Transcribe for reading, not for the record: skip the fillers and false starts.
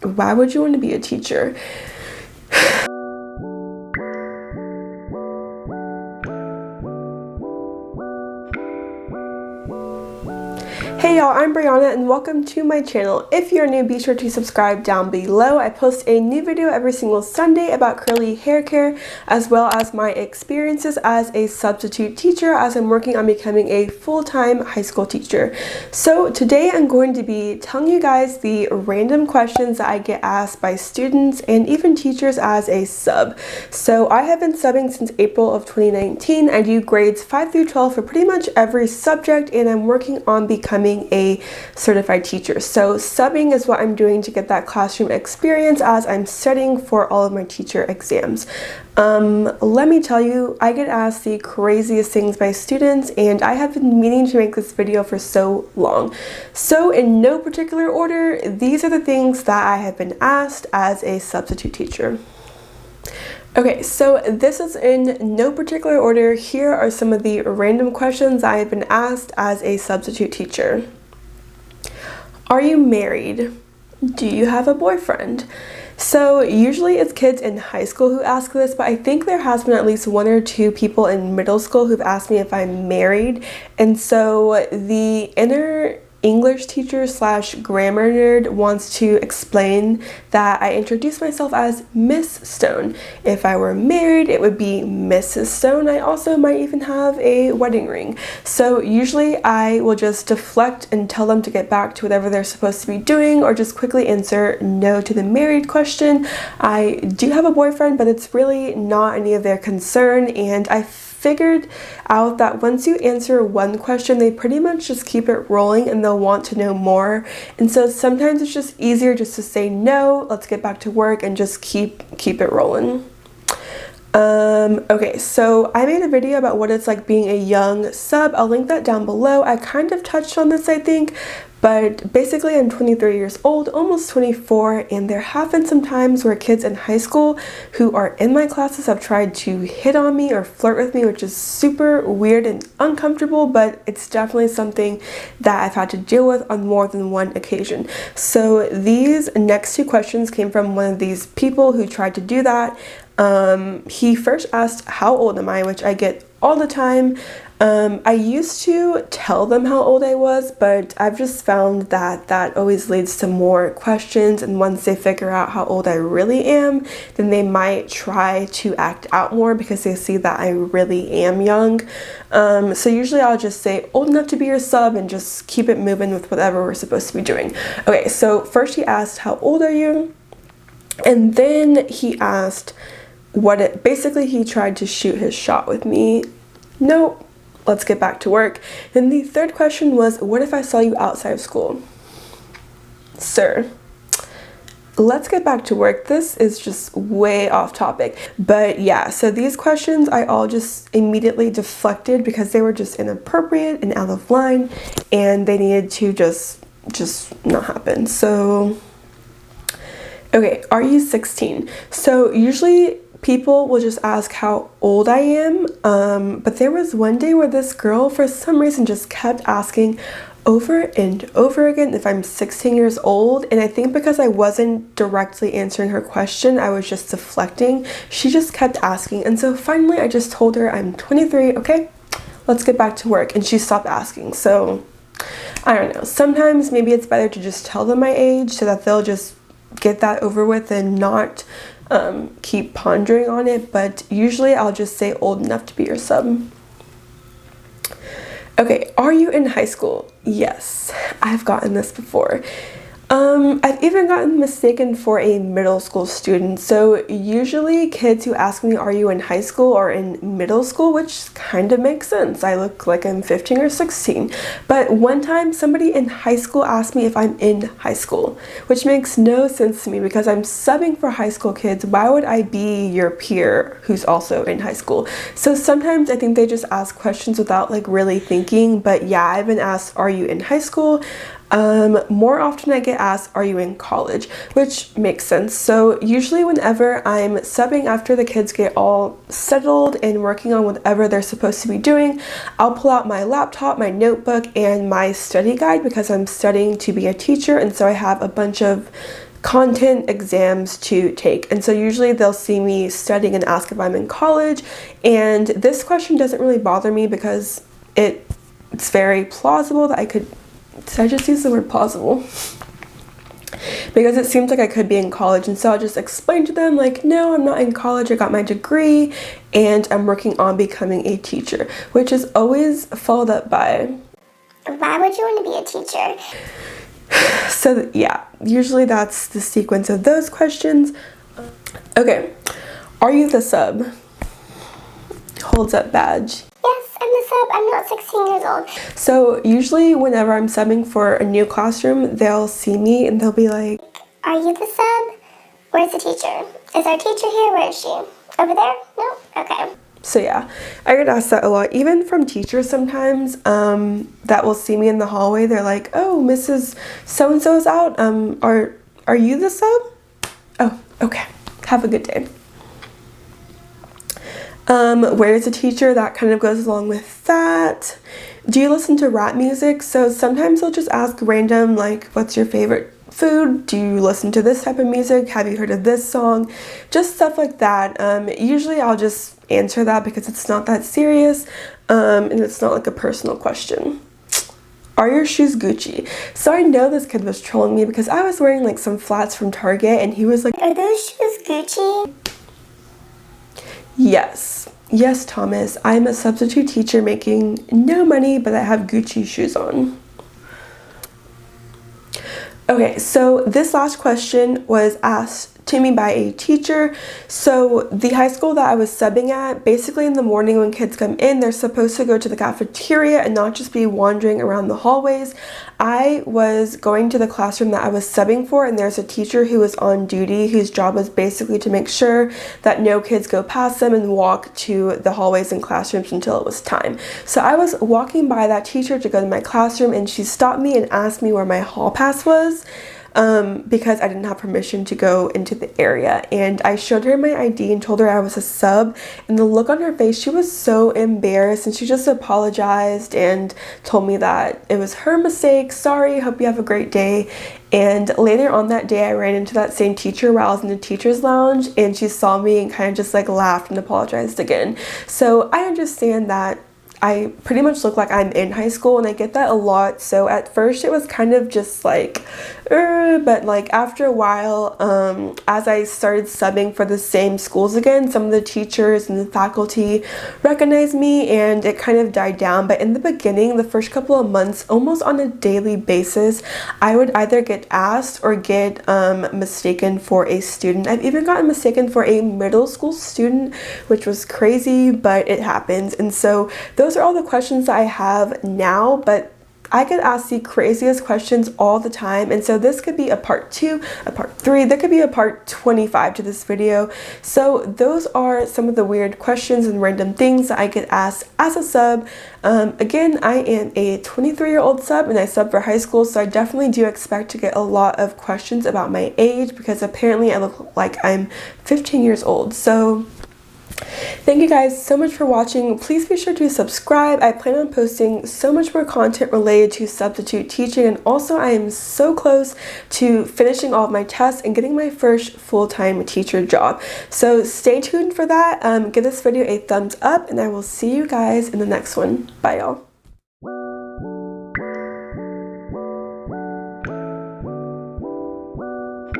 Why would you want to be a teacher? Hey y'all, I'm Brianna and welcome to my channel. If you're new, be sure to subscribe down below. I post a new video every single Sunday about curly hair care, as well as my experiences as a substitute teacher as I'm working on becoming a full-time high school teacher. So today I'm going to be telling you guys the random questions that I get asked by students and even teachers as a sub. So I have been subbing since April of 2019. I do grades 5 through 12 for pretty much every subject, and I'm working on becoming a certified teacher. So subbing is what I'm doing to get that classroom experience as I'm studying for all of my teacher exams. Let me tell you, I get asked the craziest things by students, and I have been meaning to make this video for so long. So in no particular order, these are the things that I have been asked as a substitute teacher. Okay, so this is in no particular order. Here are some of the random questions I have been asked as a substitute teacher. Are you married? Do you have a boyfriend? So usually it's kids in high school who ask this, but I think there has been at least 1 or 2 people in middle school who've asked me if I'm married. And so the inner English teacher slash grammar nerd wants to explain that I introduce myself as Miss Stone. If I were married, it would be Mrs. Stone. I also might even have a wedding ring. So usually I will just deflect and tell them to get back to whatever they're supposed to be doing, or just quickly answer no to the married question. I do have a boyfriend, but it's really not any of their concern, and I figured out that once you answer one question, they pretty much just keep it rolling and they'll want to know more. And so sometimes it's just easier just to say no, let's get back to work, and just keep it rolling. Okay, so I made a video about what it's like being a young sub. I'll link that down below. I kind of touched on this, I think, but basically I'm 23 years old, almost 24, and there have been some times where kids in high school who are in my classes have tried to hit on me or flirt with me, which is super weird and uncomfortable, but it's definitely something that I've had to deal with on more than one occasion. So these next 2 questions came from one of these people who tried to do that. He first asked, how old am I, which I get all the time. I used to tell them how old I was, but I've just found that that always leads to more questions, and once they figure out how old I really am, then they might try to act out more because they see that I really am young. So usually I'll just say old enough to be your sub and just keep it moving with whatever we're supposed to be doing. Okay, so first he asked, how old are you? And then he asked basically he tried to shoot his shot with me. Nope. Let's get back to work. And the third question was, what if I saw you outside of school? Sir, let's get back to work. This is just way off topic. But yeah, so these questions I all just immediately deflected because they were just inappropriate and out of line, and they needed to just not happen. So, okay, are you 16? So usually people will just ask how old I am, but there was one day where this girl for some reason just kept asking over and over again if I'm 16 years old, and I think because I wasn't directly answering her question, I was just deflecting, she just kept asking, and so finally I just told her I'm 23, okay, let's get back to work, and she stopped asking. So I don't know, sometimes maybe it's better to just tell them my age so that they'll just get that over with and not keep pondering on it, but usually I'll just say old enough to be your sub. Okay, are you in high school? Yes, I've gotten this before. I've even gotten mistaken for a middle school student. So usually kids who ask me, are you in high school or in middle school, which kind of makes sense. I look like I'm 15 or 16. But one time somebody in high school asked me if I'm in high school, which makes no sense to me because I'm subbing for high school kids. Why would I be your peer who's also in high school? So sometimes I think they just ask questions without like really thinking. But yeah, I've been asked, are you in high school? More often I get asked, are you in college? Which makes sense. So usually whenever I'm subbing after the kids get all settled and working on whatever they're supposed to be doing, I'll pull out my laptop, my notebook, and my study guide because I'm studying to be a teacher, and so I have a bunch of content exams to take. And so usually they'll see me studying and ask if I'm in college. And this question doesn't really bother me because it's very plausible that I could, did I just use the word plausible? Because it seems like I could be in college, and so I'll just explain to them like, no, I'm not in college, I got my degree and I'm working on becoming a teacher, which is always followed up by, why would you want to be a teacher? So yeah, usually that's the sequence of those questions. Okay, are you the sub? Holds up badge. Yes, I'm the sub. I'm not 16 years old. So usually whenever I'm subbing for a new classroom, they'll see me and they'll be like, are you the sub? Where's the teacher? Is our teacher here? Where is she? Over there? No? Okay. So yeah, I get asked that a lot, even from teachers sometimes that will see me in the hallway. They're like, oh, Mrs. So-and-so is out. Are you the sub? Oh, okay. Have a good day. Where's the teacher? That kind of goes along with that. Do you listen to rap music? So sometimes they'll just ask random, like, what's your favorite food? Do you listen to this type of music? Have you heard of this song? Just stuff like that. Usually I'll just answer that because it's not that serious, and it's not like a personal question. Are your shoes Gucci? So I know this kid was trolling me because I was wearing like some flats from Target and he was like, are those shoes Gucci? Yes. Yes, Thomas. I'm a substitute teacher making no money, but I have Gucci shoes on. Okay, so this last question was asked to me by a teacher. So the high school that I was subbing at, basically in the morning when kids come in, they're supposed to go to the cafeteria and not just be wandering around the hallways. I was going to the classroom that I was subbing for, and there's a teacher who was on duty whose job was basically to make sure that no kids go past them and walk to the hallways and classrooms until it was time. So I was walking by that teacher to go to my classroom, and she stopped me and asked me where my hall pass was. Because I didn't have permission to go into the area, and I showed her my ID and told her I was a sub, and the look on her face, she was so embarrassed, and she just apologized and told me that it was her mistake. Sorry, hope you have a great day. And later on that day I ran into that same teacher while I was in the teacher's lounge, and she saw me and kind of just like laughed and apologized again. So I understand that I pretty much look like I'm in high school, and I get that a lot. So at first it was kind of just like, but like after a while, as I started subbing for the same schools again, some of the teachers and the faculty recognized me, and it kind of died down. But in the beginning, the first couple of months, almost on a daily basis, I would either get asked or get mistaken for a student. I've even gotten mistaken for a middle school student, which was crazy, but it happens. And so those are all the questions that I have now, but I get asked the craziest questions all the time, and so this could be a part 2, a part 3, there could be a part 25 to this video. So those are some of the weird questions and random things that I get asked as a sub. Again, I am a 23-year-old sub, and I sub for high school, so I definitely do expect to get a lot of questions about my age, because apparently I look like I'm 15 years old. So thank you guys so much for watching. Please be sure to subscribe. I plan on posting so much more content related to substitute teaching, and also I am so close to finishing all of my tests and getting my first full-time teacher job. So stay tuned for that. Give this video a thumbs up, and I will see you guys in the next one. Bye y'all.